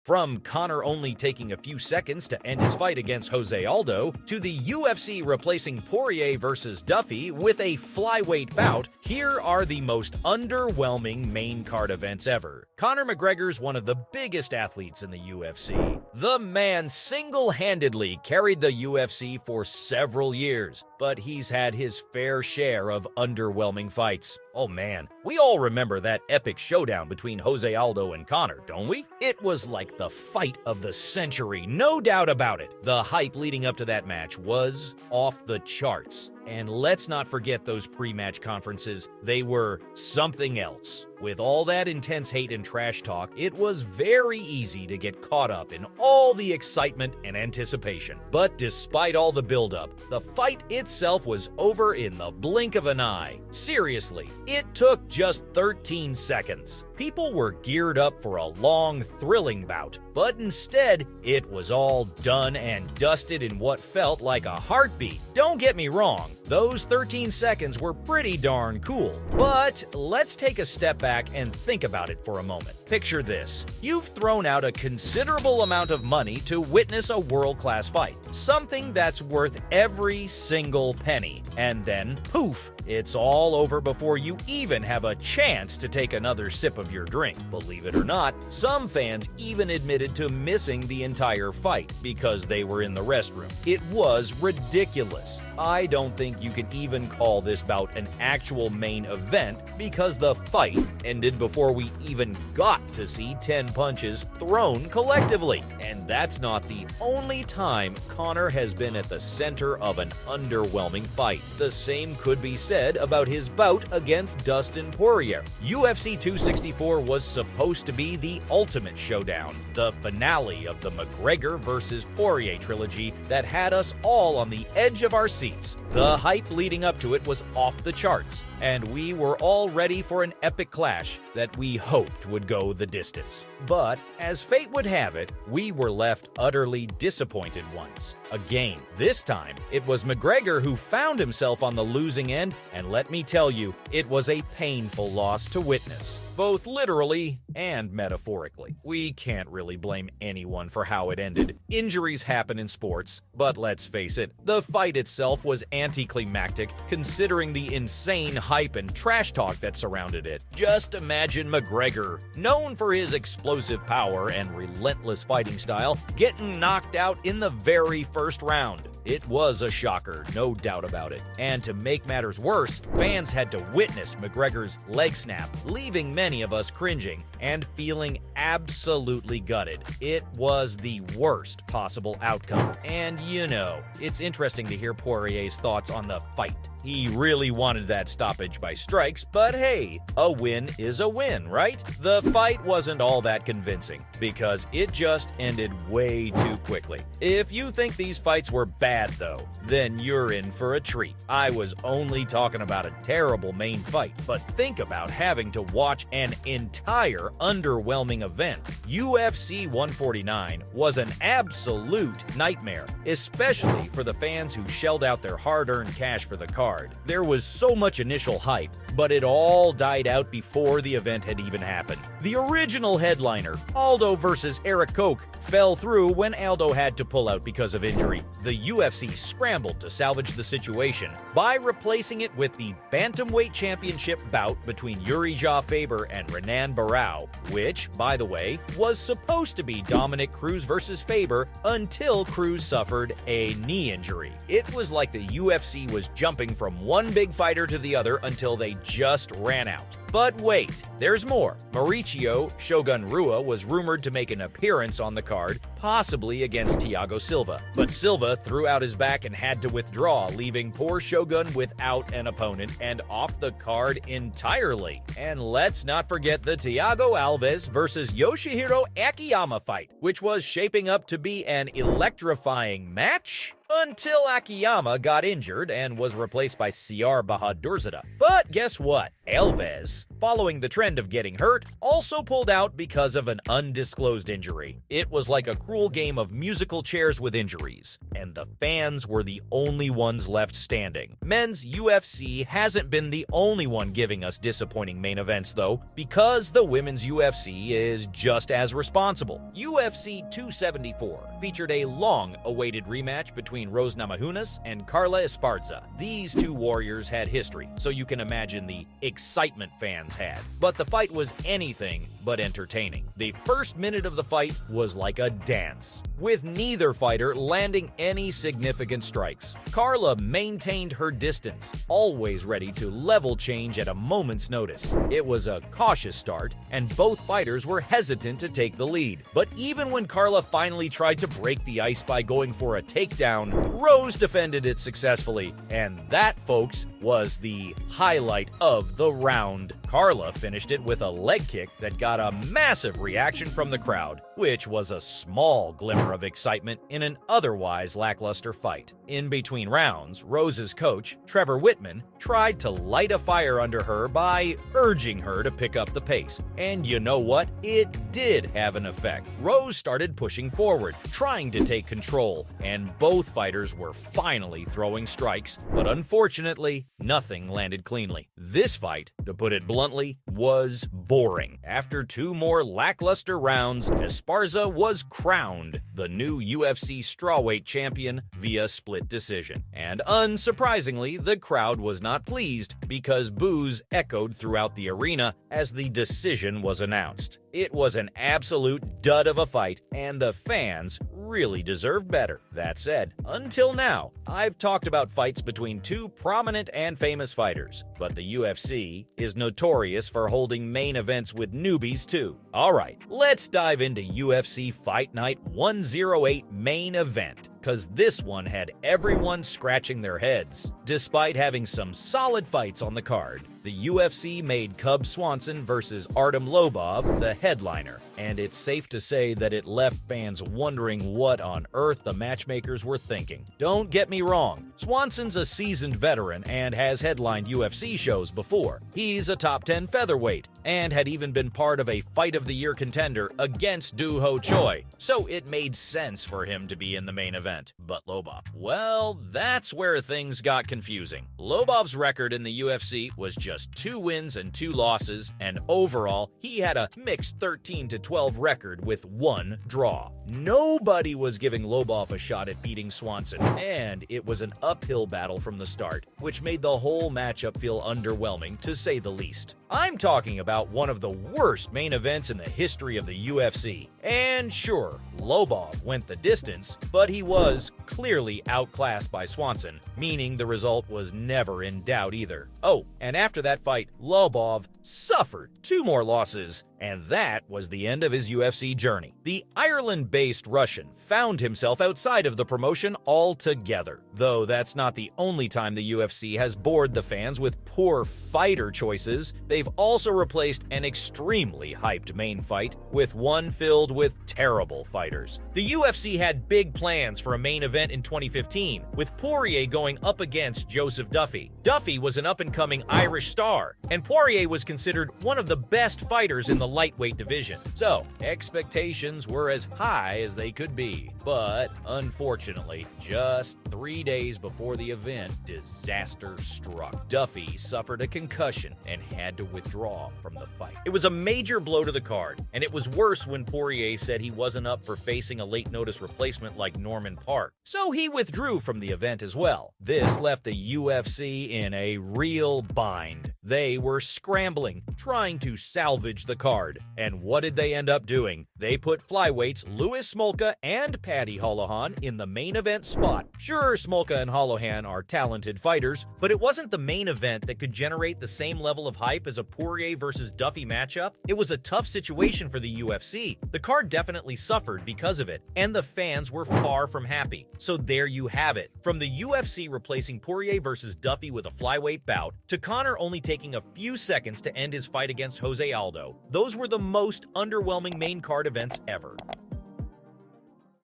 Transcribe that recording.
From Conor only taking a few seconds to end his fight against Jose Aldo, to the UFC replacing Poirier versus Duffy with a flyweight bout, here are the most underwhelming main card events ever. Conor McGregor's one of the biggest athletes in the UFC. The man single-handedly carried the UFC for several years, but he's had his fair share of underwhelming fights. Oh man, we all remember that epic showdown between Jose Aldo and Conor, don't we? It was like the fight of the century, no doubt about it. The hype leading up to that match was off the charts. And let's not forget those pre-match conferences. They were something else. With all that intense hate and trash talk, it was very easy to get caught up in all the excitement and anticipation. But despite all the buildup, the fight itself was over in the blink of an eye. Seriously, it took just 13 seconds. People were geared up for a long, thrilling bout, but instead, it was all done and dusted in what felt like a heartbeat. Don't get me wrong, those 13 seconds were pretty darn cool. But let's take a step back and think about it for a moment. Picture this. You've thrown out a considerable amount of money to witness a world-class fight, something that's worth every single penny. And then, poof, it's all over before you even have a chance to take another sip of your drink. Believe it or not, some fans even admitted to missing the entire fight because they were in the restroom. It was ridiculous. I don't think you can even call this bout an actual main event because the fight ended before we even got to see 10 punches thrown collectively. And that's not the only time Conor has been at the center of an underwhelming fight. The same could be said about his bout against Dustin Poirier. UFC 264 was supposed to be the ultimate showdown, the finale of the McGregor versus Poirier trilogy that had us all on the edge of our seats. The hype leading up to it was off the charts, and we were all ready for an epic clash that we hoped would go the distance. But, as fate would have it, we were left utterly disappointed once again. This time, it was McGregor who found himself on the losing end, and let me tell you, it was a painful loss to witness, both literally and metaphorically. We can't really blame anyone for how it ended. Injuries happen in sports, but let's face it, the fight itself was anticlimactic considering the insane hype and trash talk that surrounded it. Just imagine McGregor, known for his explosive power and relentless fighting style, getting knocked out in the very first round. It was a shocker, no doubt about it. And to make matters worse, fans had to witness McGregor's leg snap, leaving many of us cringing and feeling absolutely gutted. It was the worst possible outcome. And you know, it's interesting to hear Poirier's thoughts on the fight. He really wanted that stoppage by strikes, but hey, a win is a win, right? The fight wasn't all that convincing because it just ended way too quickly. If you think these fights were bad though, then you're in for a treat. I was only talking about a terrible main fight, but think about having to watch an entire underwhelming event. UFC 149 was an absolute nightmare, especially for the fans who shelled out their hard-earned cash for the card. There was so much initial hype, but it all died out before the event had even happened. The original headliner, Aldo versus Eric Koch, fell through when Aldo had to pull out because of injury. The UFC scrambled to salvage the situation by replacing it with the Bantamweight Championship bout between Yuri Faber and Renan Barão, which, by the way, was supposed to be Dominic Cruz versus Faber until Cruz suffered a knee injury. It was like the UFC was jumping from one big fighter to the other until they just ran out. But wait, there's more. Mauricio Shogun Rua was rumored to make an appearance on the card, possibly against Thiago Silva. But Silva threw out his back and had to withdraw, leaving poor Shogun without an opponent and off the card entirely. And let's not forget the Thiago Alves versus Yoshihiro Akiyama fight, which was shaping up to be an electrifying match until Akiyama got injured and was replaced by Siar Bahadurzada. But guess what? Alves following the trend of getting hurt, also pulled out because of an undisclosed injury. It was like a cruel game of musical chairs with injuries, and the fans were the only ones left standing. Men's UFC hasn't been the only one giving us disappointing main events though, because the women's UFC is just as responsible. UFC 274 featured a long-awaited rematch between Rose Namajunas and Carla Esparza. These two warriors had history, so you can imagine the excitement fans had. But the fight was anything but entertaining. The first minute of the fight was like a dance, with neither fighter landing any significant strikes. Carla maintained her distance, always ready to level change at a moment's notice. It was a cautious start, and both fighters were hesitant to take the lead. But even when Carla finally tried to break the ice by going for a takedown, Rose defended it successfully, and that, folks, was the highlight of the round. Carla finished it with a leg kick that got a massive reaction from the crowd, which was a small glimmer of excitement in an otherwise lackluster fight. In between rounds, Rose's coach, Trevor Whitman, tried to light a fire under her by urging her to pick up the pace. And you know what? It did have an effect. Rose started pushing forward, trying to take control, and both fighters were finally throwing strikes, but unfortunately, nothing landed cleanly. This fight, to put it bluntly, was boring. After two more lackluster rounds, Esparza was crowned the new UFC strawweight champion via split decision. And unsurprisingly, the crowd was not pleased because boos echoed throughout the arena as the decision was announced. It was an absolute dud of a fight, and the fans really deserved better. That said, until now, I've talked about fights between two prominent and famous fighters, but the UFC is notorious for holding main events with newbies too. Alright, let's dive into UFC Fight Night 108 main event, cause this one had everyone scratching their heads. Despite having some solid fights on the card, the UFC made Cub Swanson versus Artem Lobov the headliner, and it's safe to say that it left fans wondering what on earth the matchmakers were thinking. Don't get me wrong, Swanson's a seasoned veteran and has headlined UFC shows before. He's a top 10 featherweight, and had even been part of a Fight of the Year contender against Doo Ho Choi, so it made sense for him to be in the main event. But Lobov, well, that's where things got confusing. Lobov's record in the UFC was just 2 wins and 2 losses, and overall, he had a mixed 13-12 record with 1 draw. Nobody was giving Lobov a shot at beating Swanson, and it was an uphill battle from the start, which made the whole matchup feel underwhelming, to say the least. I'm talking about one of the worst main events in the history of the UFC. And sure, Lobov went the distance, but he was clearly outclassed by Swanson, meaning the result was never in doubt either. Oh, and after that fight, Lobov suffered 2 more losses, and that was the end of his UFC journey. The Ireland-based Russian found himself outside of the promotion altogether, though that's not the only time the UFC has bored the fans with poor fighter choices. They've also replaced an extremely hyped main fight with one filled with terrible fighters. The UFC had big plans for a main event in 2015, with Poirier going up against Joseph Duffy. Duffy was an up-and-coming Irish star, and Poirier was considered one of the best fighters in the lightweight division. So, expectations were as high as they could be. But, unfortunately, just 3 days before the event, disaster struck. Duffy suffered a concussion and had to withdraw from the fight. It was a major blow to the card, and it was worse when Poirier said he wasn't up for facing a late-notice replacement like Norman Park. So he withdrew from the event as well. This left the UFC in a real bind. They were scrambling, trying to salvage the card. And what did they end up doing? They put flyweights Louis Smolka and Paddy Holohan in the main event spot. Sure, Smolka and Holohan are talented fighters, but it wasn't the main event that could generate the same level of hype as a Poirier versus Duffy matchup. It was a tough situation for the UFC. The card definitely suffered because of it, and the fans were far from happy. So there you have it. From the UFC replacing Poirier versus Duffy with a flyweight bout, to Conor only taking a few seconds to end his fight against Jose Aldo, those were the most underwhelming main card events ever.